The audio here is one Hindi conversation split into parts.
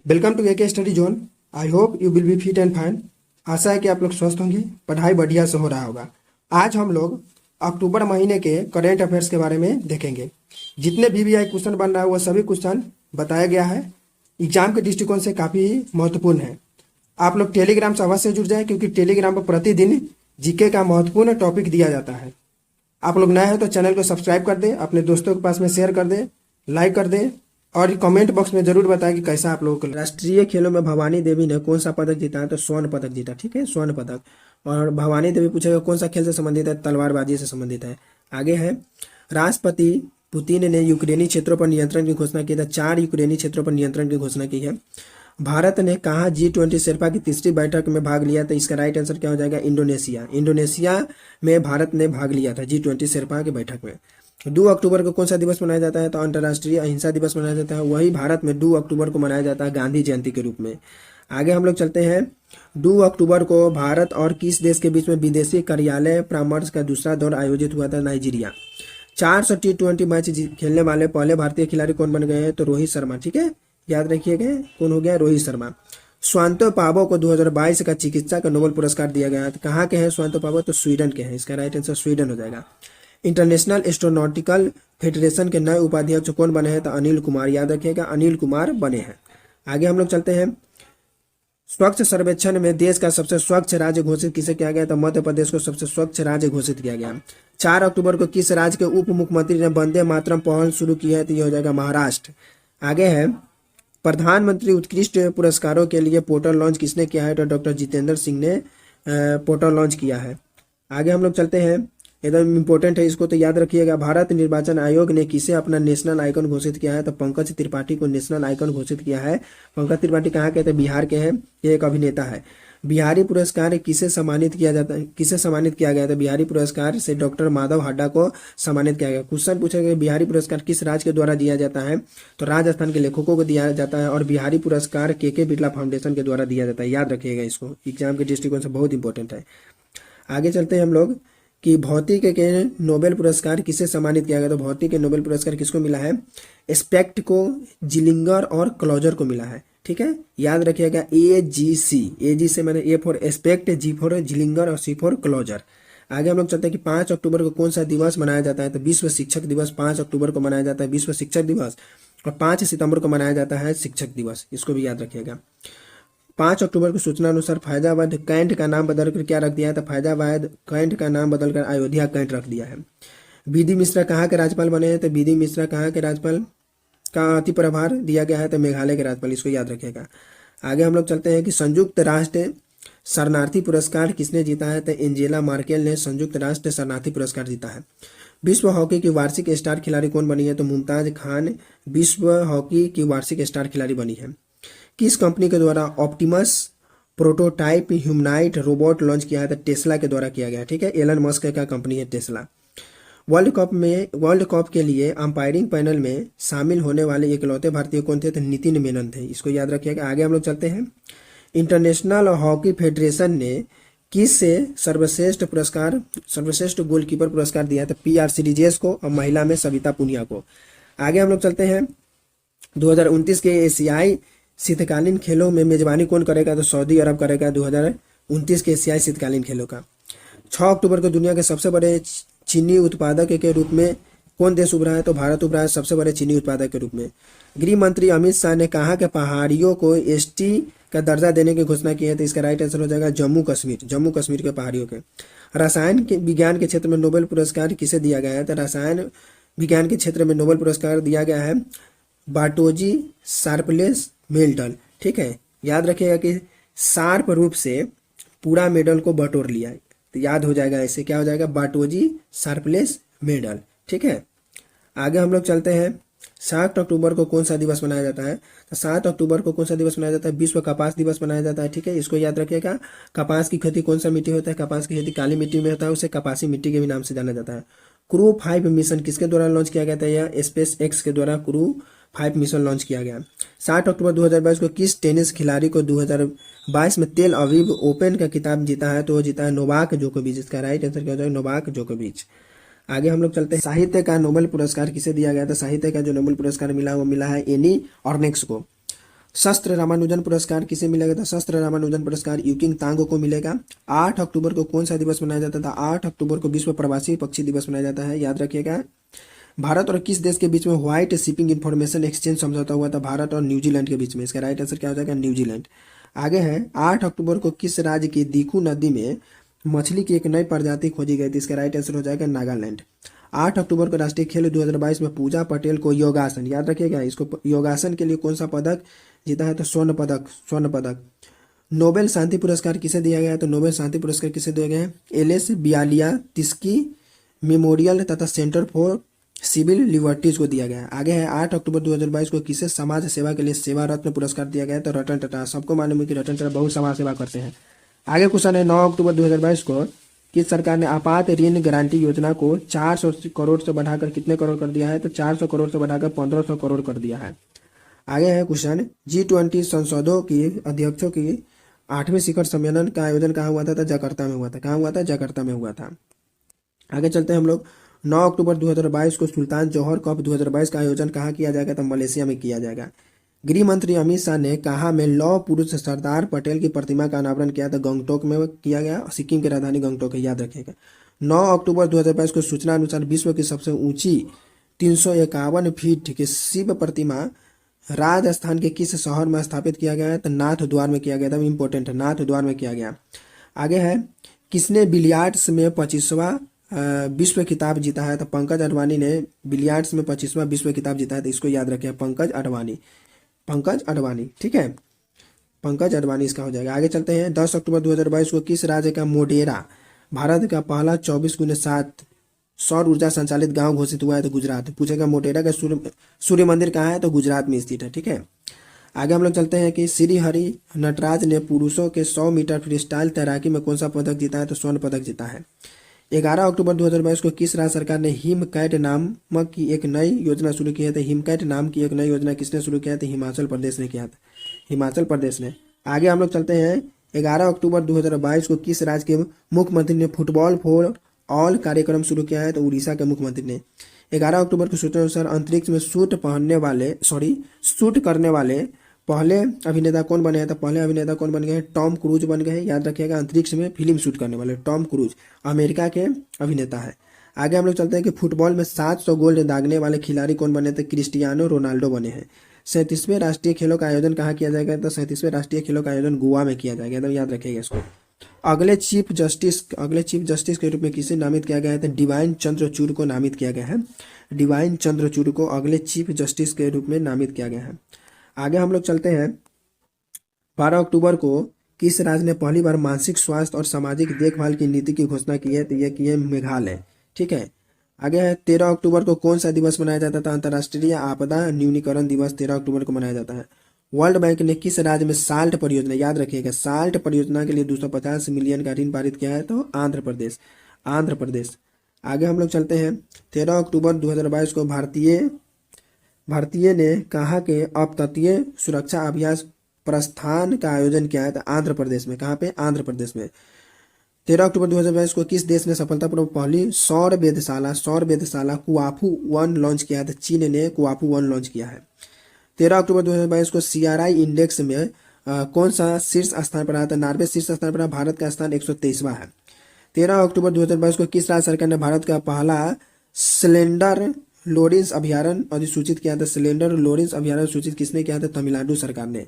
Welcome to AK study zone. I hope you will be fit and fine. आशा है कि आप लोग स्वस्थ होंगे, पढ़ाई बढ़िया से हो रहा होगा। आज हम लोग अक्टूबर महीने के करेंट अफेयर्स के बारे में देखेंगे। जितने भी क्वेश्चन बन रहा है वो सभी क्वेश्चन बताया गया है, एग्जाम के दृष्टिकोण से काफ़ी महत्वपूर्ण है। आप लोग टेलीग्राम से अवश्य जुड़ जाए, क्योंकि टेलीग्राम पर प्रतिदिन जीके का महत्वपूर्ण टॉपिक दिया जाता है। आप लोग नए हैं तो चैनल को सब्सक्राइब कर दें, अपने दोस्तों के पास में शेयर कर दें, लाइक कर दें और कमेंट बॉक्स में जरूर बताएं कि कैसा आप लोगों को। राष्ट्रीय खेलों में भवानी देवी ने कौन सा पदक जीता है? तो स्वर्ण पदक जीता। ठीक है, स्वर्ण पदक। और भवानी देवी पूछेगा कौन सा खेल से संबंधित है? तलवारबाजी से संबंधित है। आगे है, राष्ट्रपति पुतिन ने यूक्रेनी क्षेत्रों पर नियंत्रण की घोषणा की है। 4 यूक्रेनी क्षेत्रों पर नियंत्रण की घोषणा की है। भारत ने कहा G20 शेरपा की तीसरी बैठक में भाग लिया? तो इसका राइट आंसर क्या हो जाएगा? इंडोनेशिया। इंडोनेशिया में भारत ने भाग लिया था G20 शेरपा की बैठक में। 2 अक्टूबर को कौन सा दिवस मनाया जाता है? तो अंतर्राष्ट्रीय अहिंसा दिवस मनाया जाता है। वही भारत में 2 अक्टूबर को मनाया जाता है गांधी जयंती के रूप में। आगे हम लोग चलते हैं। 2 अक्टूबर को भारत और किस देश के बीच में विदेशी कार्यालय परामर्श का दूसरा दौर आयोजित हुआ था? नाइजीरिया। 400 T20 मैच खेलने वाले पहले भारतीय खिलाड़ी कौन बन गए हैं? तो रोहित शर्मा। ठीक है, याद रखिएगा कौन हो गया? रोहित शर्मा। स्वांतो पावो को 2022 का चिकित्सा का नोबेल पुरस्कार दिया गया है। तो कहाँ के हैं स्वांतो पावो? तो स्वीडन के हैं। इसका राइट आंसर स्वीडन हो जाएगा। इंटरनेशनल एस्ट्रोनॉटिकल फेडरेशन के नए उपाध्यक्ष कौन बने हैं? तो अनिल कुमार। याद रखिएगा अनिल कुमार बने हैं। आगे हम लोग चलते हैं। स्वच्छ सर्वेक्षण में देश का सबसे स्वच्छ राज्य घोषित किसे किया गया? तो मध्य प्रदेश को सबसे स्वच्छ राज्य घोषित किया गया। 4 अक्टूबर को किस राज्य के उप मुख्यमंत्री ने वंदे मातरम पहल शुरू की है? तो ये हो जाएगा महाराष्ट्र। आगे है, प्रधानमंत्री उत्कृष्ट पुरस्कारों के लिए पोर्टल लॉन्च किसने किया है? तो डॉक्टर जितेंद्र सिंह ने पोर्टल लॉन्च किया है। आगे हम लोग चलते हैं, एकदम इंपॉर्टेंट है, इसको तो याद रखिएगा। भारत निर्वाचन आयोग ने किसे अपना नेशनल आइकन घोषित किया है? तो पंकज त्रिपाठी को नेशनल आइकन घोषित किया है। पंकज त्रिपाठी कहाँ के थे? बिहार के हैं। ये एक अभिनेता है। बिहारी पुरस्कार किसे सम्मानित किया जाता है? किसे सम्मानित किया गया था? बिहारी पुरस्कार से डॉक्टर माधव हड्डा को सम्मानित किया गया। क्वेश्चन पूछेगा बिहारी पुरस्कार किस राज्य के द्वारा दिया जाता है? तो राजस्थान के लेखकों को दिया जाता है। और बिहारी पुरस्कार के बिरला फाउंडेशन के द्वारा दिया जाता है। याद रखिएगा इसको, एग्जाम के दृष्टिकोण से बहुत इंपॉर्टेंट है। आगे चलते हैं हम लोग कि भौतिक के नोबेल पुरस्कार किसे सम्मानित किया गया? तो भौतिक के नोबेल पुरस्कार किसको मिला है? स्पेक्ट को, जिलिंगर और क्लोजर को मिला है। ठीक है, याद रखिएगा AGC। AG से मैंने A for aspect, G for Zeilinger और C फॉर क्लोजर। आगे हम लोग चलते हैं कि 5 अक्टूबर को कौन सा दिवस मनाया जाता है? तो विश्व शिक्षक दिवस। 5 अक्टूबर को मनाया जाता है विश्व शिक्षक दिवस। और 5 सितंबर को मनाया जाता है शिक्षक दिवस। इसको भी याद रखिएगा। 5 अक्टूबर की सूचना अनुसार फैजाबाद कैंट का नाम बदलकर क्या रख दिया है? तो फैजाबाद कैंट का नाम बदलकर अयोध्या कैंट रख दिया है। बीडी मिश्रा कहाँ के राज्यपाल बने हैं? तो बीडी मिश्रा कहाँ के राज्यपाल का अति प्रभार दिया गया है? तो मेघालय के राज्यपाल। इसको याद रखिएगा। आगे हम लोग चलते हैं कि संयुक्त राष्ट्र शरणार्थी पुरस्कार किसने जीता है? तो एंजेला मार्केल ने संयुक्त राष्ट्र शरणार्थी पुरस्कार जीता है। विश्व हॉकी की वार्षिक स्टार खिलाड़ी कौन बनी है? तो मुमताज खान विश्व हॉकी की वार्षिक स्टार खिलाड़ी बनी है। किस कंपनी के द्वारा ऑप्टिमस प्रोटोटाइप ह्यूमनाइट रोबोट लॉन्च किया है? तो टेस्ला के द्वारा किया गया। ठीक है, एलन मस्क का कंपनी है टेस्ला। वर्ल्ड कप के लिए अंपायरिंग पैनल में शामिल होने वाले इकलौते भारतीय कौन थे? तो नितिन मेनन थे। इसको याद रखिएगा। आगे हम लोग चलते हैं। इंटरनेशनल हॉकी फेडरेशन ने किस से सर्वश्रेष्ठ गोलकीपर पुरस्कार दिया है? तो PR सीरीजेस को और महिला में सविता पुनिया को। आगे हम लोग चलते हैं। 2029 के एशियाई शीतकालीन खेलों में मेजबानी कौन करेगा? तो सऊदी अरब करेगा 2029 के एशियाई शीतकालीन खेलों का। 6 अक्टूबर को दुनिया के सबसे बड़े चीनी उत्पादक के रूप में कौन देश उभरा है? तो भारत उभरा है सबसे बड़े चीनी उत्पादक के रूप में। गृह मंत्री अमित शाह ने कहा कि पहाड़ियों को ST का दर्जा देने की घोषणा की है। तो इसका राइट आंसर हो जाएगा जम्मू कश्मीर के पहाड़ियों के। रसायन के विज्ञान के क्षेत्र में नोबेल पुरस्कार किसे दिया गया है? तो रसायन विज्ञान के क्षेत्र में नोबेल पुरस्कार दिया गया है बाटोजी शार्पलेस मेडल। ठीक है, याद रखिएगा कि शार्प रूप से पूरा मेडल को बटोर लिया है। तो याद हो जाएगा, ऐसे क्या हो जाएगा? बाटोजी शार्पलेस मेडल। ठीक है, आगे हम लोग चलते हैं। 7 अक्टूबर को कौन सा दिवस मनाया जाता है? तो 7 अक्टूबर को कौन सा दिवस मनाया जाता है? विश्व कपास दिवस मनाया जाता है। ठीक है, इसको याद रखिएगा। कपास की खेती कौन सा मिट्टी होता है? कपास की खेती काली मिट्टी में होता है, उसे कपासी मिट्टी के भी नाम से जाना जाता है। क्रू 5 मिशन किसके द्वारा लॉन्च किया गया था? यह SpaceX के द्वारा क्रू 5 मिशन लॉन्च किया गया। 7 अक्टूबर 2022 को किस टेनिस खिलाड़ी को 2022 में तेल अवीव ओपन का खिताब जीता है? तो वो जीता है नोवाक जोकोविच। इसका राइट आंसर क्या हो जाएगा? नोवाक जोकोविच। आगे हम लोग चलते हैं। साहित्य का नोबेल पुरस्कार किसे दिया गया था? साहित्य का जो नोबेल पुरस्कार मिला वो मिला है एनी ऑर्नेक्स को। शस्त्र रामानुजन पुरस्कार किसे मिलेगा? तो शस्त्र रामानुजन पुरस्कार यूकिंग तांग को मिलेगा। 8 अक्टूबर को कौन सा दिवस मनाया जाता था? 8 अक्टूबर को विश्व प्रवासी पक्षी दिवस मनाया जाता है, याद रखिएगा। भारत और किस देश के बीच में व्हाइट शिपिंग इंफॉर्मेशन एक्सचेंज समझौता हुआ था? भारत और न्यूजीलैंड के बीच में। इसका राइट आंसर क्या हो जाएगा? न्यूजीलैंड। आगे है 8 अक्टूबर को किस राज्य की दीकू नदी में मछली की एक नई प्रजाति खोजी गई थी? इसका राइट आंसर हो जाएगा नागालैंड। 8 अक्टूबर को राष्ट्रीय खेल 2022 में पूजा पटेल को योगासन, याद रखिएगा, इसको योगासन के लिए कौन सा पदक जीता है? तो स्वर्ण पदक, स्वर्ण पदक। नोबेल शांति पुरस्कार किसे दिया गया है? तो नोबेल शांति पुरस्कार किसे दिया गया है? एल.एस. बियालियातिस्की मेमोरियल तथा सेंटर फॉर सिविल लिबर्टीज को दिया गया है। आगे है 8 अक्टूबर 2022 को किसे समाज सेवा के लिए सेवा रत्न पुरस्कार दिया गया है? तो रतन टाटा। सबको मालूम है कि रतन टाटा बहुत समाज सेवा करते हैं। आगे क्वेश्चन है 9 अक्टूबर 2022 को किस सरकार ने आपात ऋण गारंटी योजना को 400 करोड़ से बढ़ाकर कितने करोड़ कर दिया है? तो 400 करोड़ से बढ़ाकर 1500 करोड़ कर दिया है। आगे है क्वेश्चन G20 संसदों की अध्यक्षों की 8वें शिखर सम्मेलन का आयोजन कहाँ हुआ था? तो जकार्ता में हुआ था। कहाँ हुआ था? जकार्ता में हुआ था। आगे चलते हैं हम लोग। 9 अक्टूबर 2022 को सुल्तान जौहर कप 2022 का आयोजन कहाँ किया जाएगा? तो मलेशिया में किया जाएगा। गृह मंत्री अमित शाह ने कहा में लौह पुरुष सरदार पटेल की प्रतिमा का अनावरण किया था? गंगटोक में किया गया। सिक्किम की राजधानी गंगटोक है, याद रखिएगा। 9 अक्टूबर 2022 को सूचना अनुसार विश्व की सबसे ऊंची 351 फीट की शिव प्रतिमा राजस्थान के किस शहर में स्थापित किया गया है? तो नाथ द्वार में किया गया था। इंपॉर्टेंट है, नाथ द्वार में किया गया। आगे है किसने बिलियर्ड्स में 25वां विश्व खिताब जीता है? तो पंकज अडवाणी ने बिलियर्ड्स में 25वां विश्व खिताब जीता है। तो इसको याद रखें, पंकज अडवाणी, पंकज अडवाणी, ठीक है, पंकज अडवाणी इसका हो जाएगा। आगे चलते हैं। 10 अक्टूबर 2022 को किस राज्य का मोढेरा भारत का पहला 24x7 सौर ऊर्जा संचालित गांव घोषित हुआ है? तो गुजरात। पूछेगा मोढेरा का सूर्य मंदिर कहाँ है? तो गुजरात में स्थित है, ठीक है। आगे हम लोग चलते हैं कि श्री हरि नटराज ने पुरुषों के 100 मीटर फ्रीस्टाइल तैराकी में कौन सा पदक जीता है? तो स्वर्ण पदक जीता है। 11 अक्टूबर 2022 को किस राज्य सरकार ने हिमकैट नामक की एक नई योजना शुरू की है? तो हिमकैट नाम की एक नई योजना किसने शुरू किया है? तो हिमाचल प्रदेश ने किया था, हिमाचल प्रदेश ने। आगे हम लोग चलते हैं। 11 अक्टूबर 2022 को किस राज्य के मुख्यमंत्री ने फुटबॉल फॉर ऑल कार्यक्रम शुरू किया है? तो उड़ीसा के मुख्यमंत्री ने। 11 अक्टूबर को सूचना अनुसार अंतरिक्ष में शूट करने वाले पहले अभिनेता कौन बने हैं? तो पहले अभिनेता कौन बन गए हैं? टॉम क्रूज बन गए हैं, याद रखिएगा। अंतरिक्ष में फिल्म शूट करने वाले टॉम क्रूज अमेरिका के अभिनेता है। आगे हम लोग चलते हैं कि फुटबॉल में 700 गोल दागने वाले खिलाड़ी कौन बने? तो क्रिस्टियानो रोनाल्डो बने हैं। 37वें राष्ट्रीय खेलों का आयोजन कहाँ किया जाएगा? तो 37वें राष्ट्रीय खेलों का आयोजन गोवा में किया जाएगा, तो याद रखिएगा इसको। अगले चीफ जस्टिस के रूप में किसे नामित किया गया है? तो डिवाइन चंद्रचूड़ को नामित किया गया है। डिवाइन चंद्रचूड़ को अगले चीफ जस्टिस के रूप में नामित किया गया है। आगे हम लोग चलते हैं। 12 अक्टूबर को किस राज्य ने पहली बार मानसिक स्वास्थ्य और सामाजिक देखभाल की नीति की घोषणा की है? तो यह की है मेघालय, ठीक है। आगे है 13 अक्टूबर को कौन सा दिवस मनाया जाता था? अंतर्राष्ट्रीय आपदा न्यूनीकरण दिवस 13 अक्टूबर को मनाया जाता है। वर्ल्ड बैंक ने किस राज्य में साल्ट परियोजना, याद रखिएगा, साल्ट परियोजना के लिए 250 मिलियन का ऋण पारित किया है? तो आंध्र प्रदेश, आंध्र प्रदेश। आगे हम लोग चलते हैं। 13 अक्टूबर 2022 को भारतीय ने कहा कि अपतटीय सुरक्षा अभियान प्रस्थान का आयोजन किया है? तो आंध्र प्रदेश में। कहाँ पे? आंध्र प्रदेश में। 13 अक्टूबर 2022 को किस देश ने सफलतापूर्वक पहली सौर वेधशाला कुआफू 1 लॉन्च किया है? तो चीन ने कुआफू 1 लॉन्च किया है। 13 अक्टूबर 2022 को CRI इंडेक्स में कौन सा शीर्ष स्थान पर आया था? नॉर्वे शीर्ष स्थान पर, भारत का स्थान 123वां है। 13 अक्टूबर 2022 को किस राज्य सरकार ने भारत का पहला सिलेंडर लोरेंस अभयारण्य अधिसूचित किया था? सिलेंडर लोरेंस अभयारण्य सूचित किसने किया था? तमिलनाडु सरकार ने।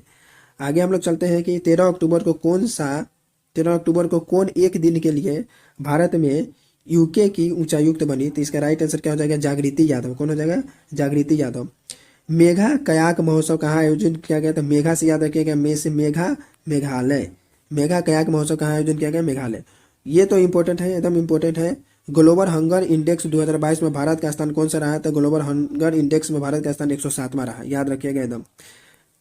आगे हम लोग चलते हैं कि 13 अक्टूबर को कौन एक दिन के लिए भारत में यूके की उच्चायुक्त बनी? तो इसका राइट आंसर क्या हो जाएगा? जागृति यादव। कौन हो जाएगा? जागृति यादव। मेघा कयाक महोत्सव कहाँ आयोजित किया गया? तो मेघा से याद रखिएगा, मे से मेघा, मेघालय। मेघा कयाक महोत्सव कहाँ आयोजन किया गया? मेघालय। ये तो इंपॉर्टेंट है, एकदम इंपॉर्टेंट है। ग्लोबल हंगर इंडेक्स 2022 में भारत का स्थान कौन सा रहा? तो ग्लोबल हंगर इंडेक्स में भारत का स्थान 107वां रहा, याद रखिएगा एकदम।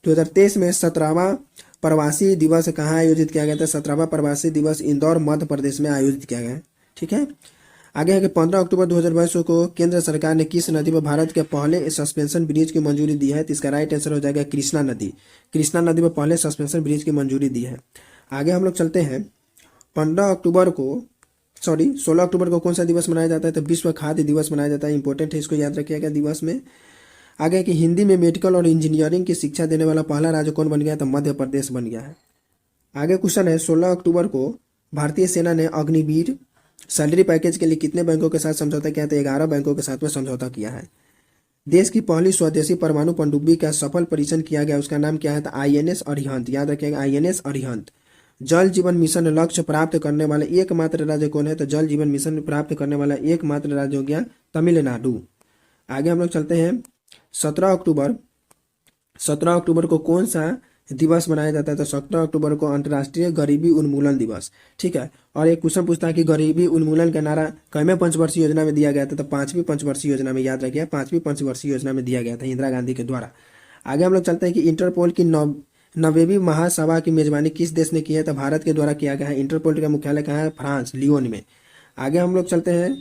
2023 में 17वां प्रवासी दिवस कहाँ आयोजित किया गया था? 17वां प्रवासी दिवस इंदौर मध्य प्रदेश में आयोजित किया गया, ठीक है। आगे है कि 15 अक्टूबर 2022 को केंद्र सरकार ने किस नदी में भारत के पहले सस्पेंशन ब्रिज की मंजूरी दी है? तो इसका राइट आंसर हो जाएगा कृष्णा नदी। कृष्णा नदी में पहले सस्पेंशन ब्रिज की मंजूरी दी है। आगे हम लोग चलते हैं। 16 अक्टूबर को कौन सा दिवस मनाया जाता है? तो विश्व खाद्य दिवस मनाया जाता है। इंपॉर्टेंट है, इसको याद रखिएगा दिवस में। आगे कि हिंदी में मेडिकल और इंजीनियरिंग की शिक्षा देने वाला पहला राज्य कौन बन गया? तो मध्य प्रदेश बन गया है। आगे क्वेश्चन है 16 अक्टूबर को भारतीय सेना ने अग्निवीर सैलरी पैकेज के लिए कितने बैंकों के साथ समझौता किया? तो 11 बैंकों के साथ में समझौता किया है। देश की पहली स्वदेशी परमाणु पनडुब्बी का सफल परीक्षण किया गया, उसका नाम क्या है? तो INS अरिहंत। याद रखिएगा, INS अरिहंत। जल जीवन मिशन लक्ष्य प्राप्त करने वाला एकमात्र राज्य कौन है? तो जल जीवन मिशन प्राप्त करने वाला एकमात्र राज्य हो गया तमिलनाडु। आगे हम लोग चलते हैं 17 अक्टूबर को कौन सा दिवस मनाया जाता है? तो 17 अक्टूबर को अंतर्राष्ट्रीय गरीबी उन्मूलन दिवस। ठीक है। और एक क्वेश्चन पूछता है कि गरीबी उन्मूलन का नारा कौन पंचवर्षीय योजना में दिया गया था? तो 5वीं पंचवर्षीय योजना में। याद रखिए, 5वीं पंचवर्षीय योजना में दिया गया था इंदिरा गांधी के द्वारा। आगे हम लोग चलते हैं कि इंटरपोल की 90वीं महासभा की मेजबानी किस देश ने की है? तो भारत के द्वारा किया गया है। इंटरपोल का मुख्यालय कहाँ है? फ्रांस, लियोन में। आगे हम लोग चलते हैं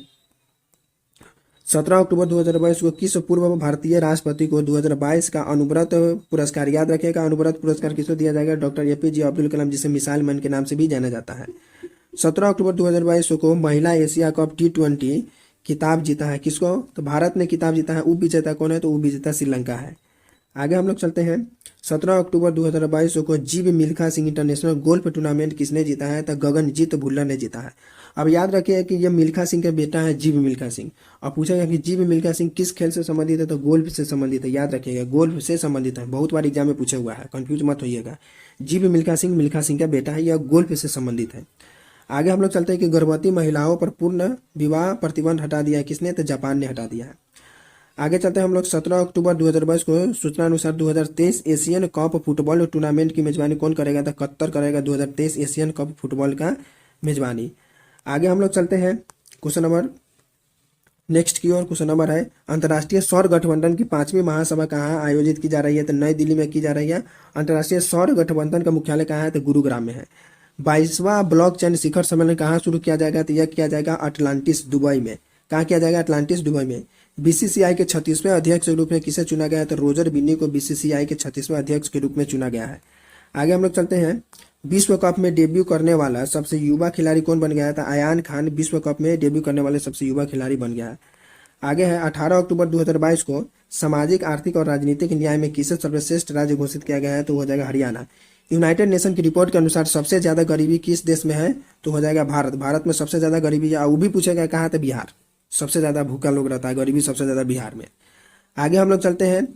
17 अक्टूबर 2022 को किस पूर्व भारतीय राष्ट्रपति को 2022 का अनुव्रत पुरस्कार? याद रखिएगा, अनुव्रत पुरस्कार किसको दिया जाएगा? डॉक्टर APJ अब्दुल कलाम, जिसे मिसाइल मैन के नाम से भी जाना जाता है। 17 अक्टूबर 2022 को महिला एशिया कप T20 खिताब जीता है किसको? तो भारत ने खिताब जीता है। उप विजेता कौन है? तो उप विजेता श्रीलंका है। आगे हम लोग चलते हैं 17 अक्टूबर 2022 को जीव Milkha Singh international golf tournament किसने जीता है? तो गगनजीत भुल्लर ने जीता है। अब याद रखिए कि ये मिल्खा सिंह का बेटा है जीव मिल्खा सिंह। अब पूछेगा कि जीव मिल्खा सिंह किस खेल से संबंधित है? तो गोल्फ से संबंधित है। याद रखिएगा, गोल्फ से संबंधित है। बहुत बार एग्जाम में पूछा हुआ है, कंफ्यूज मत होइएगा। जीव मिल्खा सिंह का बेटा है, यह गोल्फ से संबंधित है। आगे हम लोग चलते हैं कि गर्भवती महिलाओं पर पूर्ण विवाह प्रतिबंध हटा दिया है किसने? तो जापान ने हटा दिया है। आगे चलते हैं हम लोग 17 अक्टूबर 2022 को सूचना अनुसार 2023 एशियन कप फुटबॉल टूर्नामेंट की मेजबानी कौन करेगा? तो कतर करेगा 2023 एशियन कप फुटबॉल का मेजबानी। आगे हम लोग चलते हैं क्वेश्चन नंबर नेक्स्ट की ओर। क्वेश्चन नंबर है अंतर्राष्ट्रीय सौर गठबंधन की 5वीं महासभा कहाँ आयोजित की जा रही है? तो नई दिल्ली में की जा रही है। अंतर्राष्ट्रीय सौर गठबंधन का मुख्यालय कहाँ है? तो गुरुग्राम में है। 22वां ब्लॉकचेन शिखर सम्मेलन कहाँ शुरू किया जाएगा? तो यह किया जाएगा अटलांटिस, दुबई में। कहाँ किया जाएगा? अटलांटिस, दुबई में। BCCI के 36वें अध्यक्ष के रूप में किसे चुना गया है? तो रोजर बिन्नी को BCCI के 36वें अध्यक्ष के रूप में चुना गया है। आगे हम लोग चलते हैं विश्व कप में डेब्यू करने वाला सबसे युवा खिलाड़ी कौन बन गया था? अयान खान विश्व कप में डेब्यू करने वाले सबसे युवा खिलाड़ी बन गया है। आगे है 18 अक्टूबर 2022 को सामाजिक, आर्थिक और राजनीतिक न्याय में किसे सर्वश्रेष्ठ राज्य घोषित किया गया है? तो हो जाएगा हरियाणा। यूनाइटेड नेशन की रिपोर्ट के अनुसार सबसे ज्यादा गरीबी किस देश में है? तो हो जाएगा भारत। भारत में सबसे ज्यादा गरीबी है। वो भी पूछेगा कहाँ? तो बिहार। सबसे ज्यादा भूखा लोग रहता है, गरीबी सबसे ज्यादा बिहार में। आगे हम लोग चलते हैं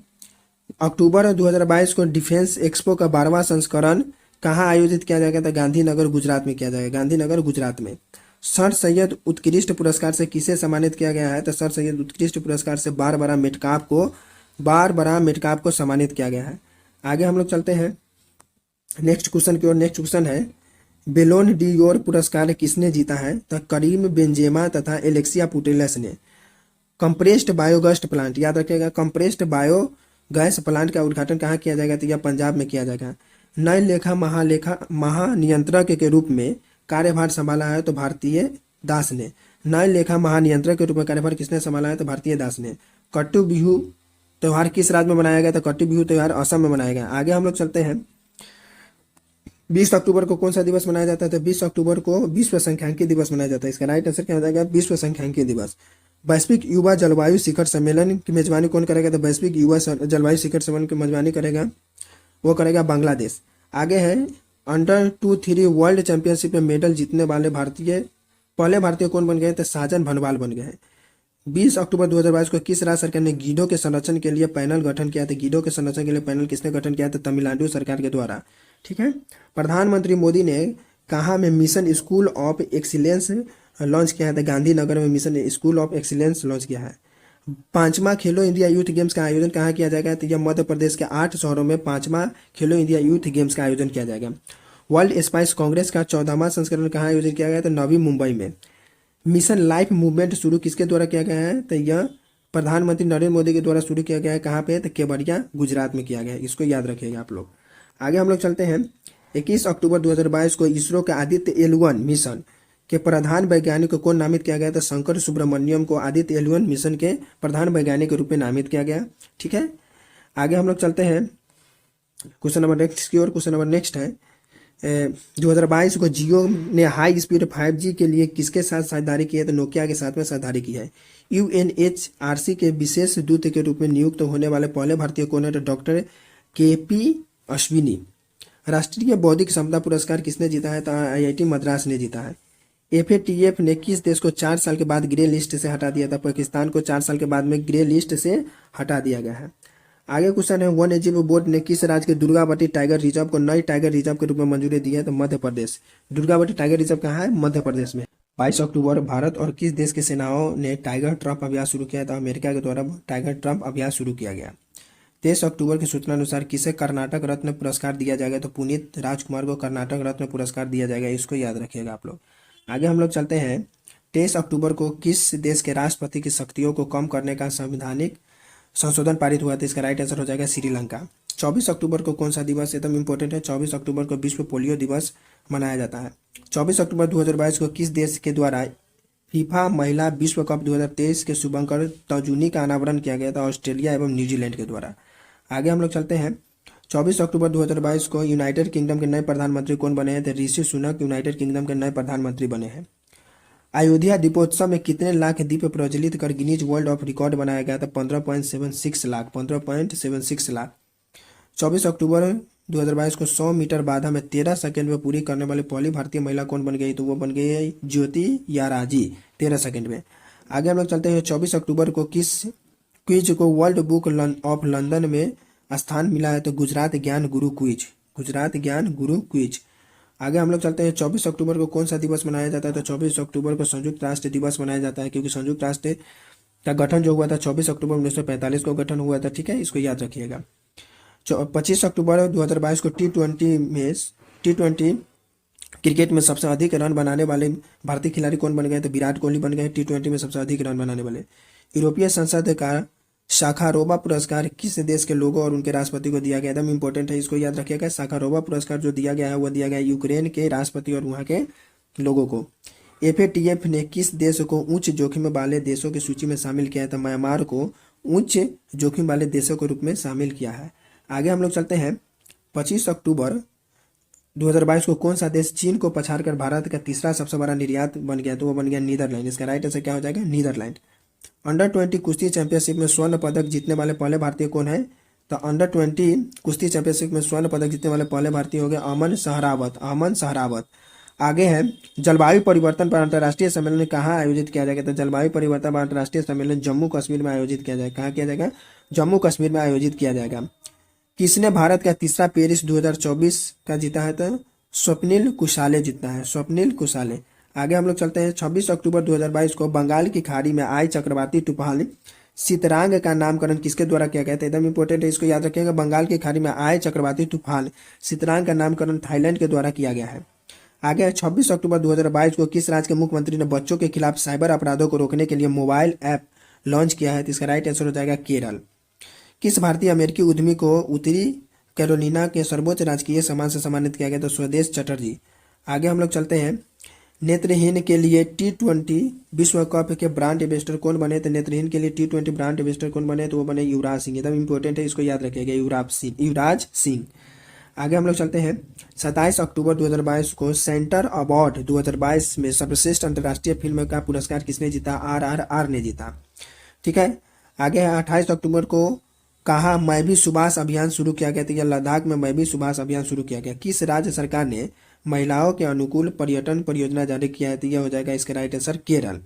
अक्टूबर 2022 को डिफेंस एक्सपो का 12वां संस्करण कहाँ आयोजित किया जाएगा? तो गांधीनगर, गुजरात में किया जाएगा। गांधीनगर, गुजरात में। सर सैयद उत्कृष्ट पुरस्कार से किसे सम्मानित किया गया है? तो सर सैयद उत्कृष्ट पुरस्कार से बारबरा मेटकाप को सम्मानित किया गया है। आगे हम लोग चलते हैं नेक्स्ट क्वेश्चन की ओर। नेक्स्ट क्वेश्चन है बेलोन डी ओर पुरस्कार किसने जीता है? तो करीम बेंजेमा तथा एलेक्सिया पुटेलस ने। कंप्रेस्ड बायोगैस प्लांट, याद रखिएगा, कंप्रेस्ड बायोगैस प्लांट का उद्घाटन कहाँ किया जाएगा? तो यह पंजाब में किया जाएगा। नए लेखा महानियंत्रक के रूप में कार्यभार संभाला है? तो भारतीय दास ने। नए लेखा महानियंत्रक के रूप में कार्यभार किसने संभाला है? तो भारतीय दास ने। कट्टू बिहू त्योहार किस राज्य में मनाया गया? तो कट्टू बिहू त्योहार असम में मनाया गया। आगे हम लोग चलते हैं 20 अक्टूबर को कौन सा दिवस मनाया जाता है? तो 20 अक्टूबर को विश्व संख्यांकी दिवस मनाया जाता है। इसका राइट आंसर क्या हो जाएगा? विश्व संख्यांकी दिवस। वैश्विक युवा जलवायु शिखर सम्मेलन की मेजबानी कौन करेगा? तो वैश्विक युवा जलवायु शिखर सम्मेलन की मेजबानी करेगा, वो करेगा बांग्लादेश। आगे है अंडर-23 वर्ल्ड चैंपियनशिप में मेडल जीतने वाले पहले भारतीय कौन बन गए? तो साजन भनवाल बन गए हैं। 20 अक्टूबर 2022 को किस राज्य सरकार ने गीडों के संरक्षण के लिए पैनल गठन किया था? गीडों के संरक्षण के लिए पैनल किसने गठन किया था? तमिलनाडु सरकार के द्वारा। ठीक है। प्रधानमंत्री मोदी ने कहाँ में mission school of excellence launch किया है? तो गांधीनगर में mission school of excellence launch किया है। 5वां खेलो इंडिया यूथ गेम्स का आयोजन कहाँ किया जाएगा? तो यह मध्य प्रदेश के 8 शहरों में 5वां खेलो इंडिया यूथ गेम्स का आयोजन किया जाएगा। वर्ल्ड स्पाइस कांग्रेस का 14वां संस्करण कहाँ आयोजित किया गया? तो नवी मुंबई में। मिशन लाइफ मूवमेंट शुरू किसके द्वारा किया गया है? तो यह प्रधानमंत्री नरेंद्र मोदी के द्वारा शुरू किया गया है। कहाँ पे? तो केवड़िया, गुजरात में किया गया है। इसको याद रखिएगा आप लोग। आगे हम लोग चलते हैं 21 अक्टूबर 2022 को इसरो के आदित्य L1 मिशन के प्रधान वैज्ञानिक को कौन नामित किया गया? तो शंकर सुब्रमण्यम को आदित्य L1 मिशन के प्रधान वैज्ञानिक के रूप में नामित किया गया। ठीक है। आगे हम लोग चलते हैं क्वेश्चन नंबर नेक्स्ट की ओर। क्वेश्चन नंबर नेक्स्ट है 2022 को जियो ने हाई स्पीड 5G के लिए किसके साथ साझेदारी की है? तो नोकिया के साथ में साझेदारी की है। यूएनएचआरसी के विशेष दूत के रूप में नियुक्त होने वाले पहले भारतीय कौन है? तो डॉक्टर केपी अश्विनी। राष्ट्रीय बौद्धिक संपदा पुरस्कार किसने जीता है? तो आईआईटी मद्रास ने जीता है। एफएटीएफ ने किस देश को 4 साल के बाद ग्रे लिस्ट से हटा दिया था? पाकिस्तान को 4 साल के बाद में ग्रे लिस्ट से हटा दिया गया है। आगे क्वेश्चन है, वन्य जीव बोर्ड ने किस राज्य के दुर्गावती टाइगर रिजर्व को नई टाइगर रिजर्व के रूप में मंजूरी दी है? तो मध्य प्रदेश। दुर्गावती टाइगर रिजर्व कहाँ है? मध्य प्रदेश में। 22 अक्टूबर भारत और किस देश की सेनाओं ने टाइगर ट्रम्प अभ्यास शुरू किया? तो अमेरिका के द्वारा टाइगर ट्रम्प अभ्यास शुरू किया गया। 23 अक्टूबर की सूचना अनुसार किसे कर्नाटक रत्न पुरस्कार दिया जाएगा? तो पुनीत राजकुमार को कर्नाटक रत्न पुरस्कार दिया जाएगा। इसको याद रखिएगा आप लोग। आगे हम लोग चलते हैं, 23 अक्टूबर को किस देश के राष्ट्रपति की शक्तियों को कम करने का संवैधानिक संशोधन पारित हुआ था? इसका राइट आंसर हो जाएगा श्रीलंका। 24 अक्टूबर को कौन सा दिवस एकदम इंपॉर्टेंट है? 24 अक्टूबर को विश्व पोलियो दिवस मनाया जाता है। 24 अक्टूबर 2022 को किस देश के द्वारा फीफा महिला विश्व कप 2023 के शुभंकर तर्जुनी का अनावरण किया गया था? ऑस्ट्रेलिया एवं न्यूजीलैंड के द्वारा। आगे हम लोग चलते हैं, 24 अक्टूबर 2022 को यूनाइटेड किंगडम के नए प्रधानमंत्री कौन बने हैं? तो ऋषि सुनक यूनाइटेड किंगडम के नए प्रधानमंत्री बने हैं। अयोध्या दीपोत्सव में कितने लाख दीप प्रज्वलित कर गिनीज वर्ल्ड ऑफ रिकॉर्ड बनाया गया था? 15.76 लाख। 15.76 लाख। 24 अक्टूबर 2022 को 100 मीटर बाधा में 13 सेकंड में पूरी करने वाली पहली भारतीय महिला कौन बन गई? तो वो बन गई है ज्योति याराजी, 13 सेकंड में। आगे हम लोग चलते हैं, 24 अक्टूबर को किस क्विज को वर्ल्ड बुक ऑफ लंदन में स्थान मिला है? तो गुजरात ज्ञान गुरु क्विज। गुजरात ज्ञान गुरु क्विज। आगे हम लोग चलते हैं, 24 अक्टूबर को कौन सा दिवस मनाया जाता है? तो 24 अक्टूबर को संयुक्त राष्ट्र दिवस मनाया जाता है, क्योंकि संयुक्त राष्ट्र का गठन जो हुआ था 24 अक्टूबर 1945 को गठन हुआ था। ठीक है, इसको याद रखिएगा। 25 अक्टूबर 2022 को टी20 क्रिकेट में सबसे अधिक रन बनाने वाले भारतीय खिलाड़ी कौन बन गए? तो विराट कोहली बन गए टी20 में सबसे अधिक रन बनाने वाले। यूरोपीय संसद का शाखारोवा पुरस्कार किस देश के लोगों और उनके राष्ट्रपति को दिया गया? एकदम इंपॉर्टेंट है, इसको याद रखिएगा। शाखारोवा पुरस्कार जो दिया गया है वो दिया गया है यूक्रेन के राष्ट्रपति और वहाँ के लोगों को। एफएटीएफ ने किस देश को उच्च जोखिम वाले देशों की सूची में शामिल किया है? तो म्यांमार को उच्च जोखिम वाले देशों के रूप में शामिल किया है। आगे हम लोग चलते हैं, 25 अक्टूबर 2022 को कौन सा देश चीन को पछाड़कर भारत का तीसरा सबसे बड़ा निर्यात बन गया? तो वो बन गया नीदरलैंड। इसका राइट आंसर क्या हो जाएगा? नीदरलैंड। अंडर 20 कुश्ती चैंपियनशिप में स्वर्ण पदक जीतने वाले पहले भारतीय कौन है? तो अंडर 20 कुश्ती चैंपियनशिप में स्वर्ण पदक जीतने वाले पहले भारतीय हो गए अमन सहरावत। अमन सहरावत। आगे है, जलवायु परिवर्तन पर अंतर्राष्ट्रीय सम्मेलन कहाँ आयोजित किया जाएगा? तो जलवायु परिवर्तन पर अंतर्राष्ट्रीय सम्मेलन जम्मू कश्मीर में आयोजित किया जाएगा। कहाँ किया जाएगा? जम्मू कश्मीर में आयोजित किया जाएगा। किसने भारत का तीसरा पेरिस 2024 का जीता है? तो स्वप्निल कुशाले जीता है। स्वप्निल कुशाले। आगे हम लोग चलते हैं, 26 अक्टूबर 2022 को बंगाल की खाड़ी में आए चक्रवाती तूफान सितरांग का नामकरण किसके द्वारा किया गया था? एकदम इंपॉर्टेंट है, इसको याद रखिएगा। बंगाल की खाड़ी में आए चक्रवाती तूफान सितरांग का नामकरण थाईलैंड के द्वारा किया गया है। आगे 26 अक्टूबर 2022 को किस राज्य के मुख्यमंत्री ने बच्चों के खिलाफ साइबर अपराधों को रोकने के लिए मोबाइल ऐप लॉन्च किया है? तो इसका राइट आंसर हो जाएगा केरल। किस भारतीय अमेरिकी उद्यमी को उत्तरी कैरोलिना के सर्वोच्च राजकीय सम्मान से सम्मानित किया गया? तो स्वदेश चटर्जी। आगे हम लोग चलते हैं, नेत्रहीन के लिए टी20 विश्व कप के ब्रांड एम्बेसडर कौन बने? तो नेत्रहीन के लिए टी20 ब्रांड एम्बेसडर कौन बने? तो वो बने युवराज सिंह। एकदम इंपॉर्टेंट है, इसको याद रखिएगा, युवराज सिंह। आगे हम लोग चलते हैं, 27 अक्टूबर 2022 को सेंटर अवार्ड 2022 में सर्वश्रेष्ठ अंतर्राष्ट्रीय फिल्म का पुरस्कार किसने जीता? RRR ने जीता। ठीक है। आगे है, 28 अक्टूबर को कहा मैं भी सुभाष अभियान शुरू किया गया था? या लद्दाख में मैं भी सुभाष अभियान शुरू किया गया। किस राज्य सरकार ने महिलाओं के अनुकूल पर्यटन परियोजना जारी किया है? तो यह हो जाएगा इसका राइट आंसर केरल।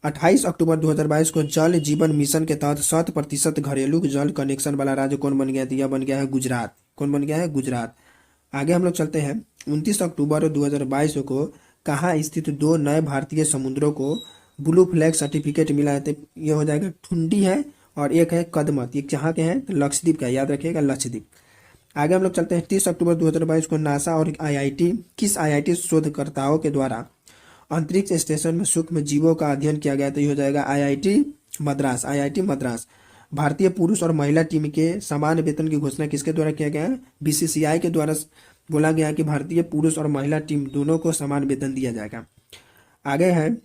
28 अक्टूबर 2022 को जल जीवन मिशन के तहत 100% घरेलू जल कनेक्शन वाला राज्य कौन बन गया? तो यह बन गया है गुजरात। कौन बन गया है? गुजरात। आगे हम लोग चलते हैं, 29 अक्टूबर 2022 को कहाँ स्थित 2 नए भारतीय समुद्रों को ब्लू फ्लैग सर्टिफिकेट मिला है? तो यह हो जाएगा ठुंडी है और एक है कदमत। ये जहाँ के हैं? तो लक्षद्वीप का, याद रखिएगा लक्षद्वीप। आगे हम लोग चलते हैं, 30 अक्टूबर 2022 को नासा और किस आईआईटी शोधकर्ताओं के द्वारा अंतरिक्ष स्टेशन में सूक्ष्म जीवों का अध्ययन किया गया? तो ये हो जाएगा आईआईटी मद्रास। आईआईटी मद्रास। भारतीय पुरुष और महिला टीम के समान वेतन की घोषणा किसके द्वारा किया गया है? बीसीसीआई के द्वारा बोला गया कि भारतीय पुरुष और महिला टीम दोनों को समान वेतन दिया जाएगा। आगे है,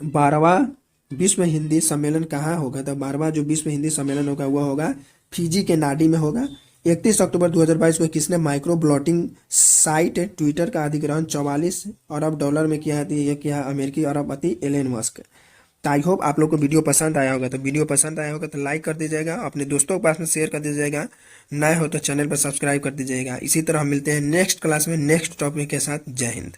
12वां विश्व हिंदी सम्मेलन कहाँ होगा? तो 12वां जो विश्व हिंदी सम्मेलन होगा वह होगा फिजी के नाडी में होगा। 31 अक्टूबर 2022 को किसने माइक्रो ब्लॉटिंग साइट ट्विटर का अधिग्रहण 44 अरब डॉलर में किया है? ये किया अमेरिकी अरबपति एलन मस्क। तो आई होप आप लोग को वीडियो पसंद आया होगा। तो वीडियो पसंद आया होगा तो लाइक कर दीजिएगा, अपने दोस्तों के पास में शेयर कर दीजिएगा, नए हो तो चैनल पर सब्सक्राइब कर दीजिएगा। इसी तरह हम मिलते हैं नेक्स्ट क्लास में नेक्स्ट टॉपिक के साथ। जय हिंद।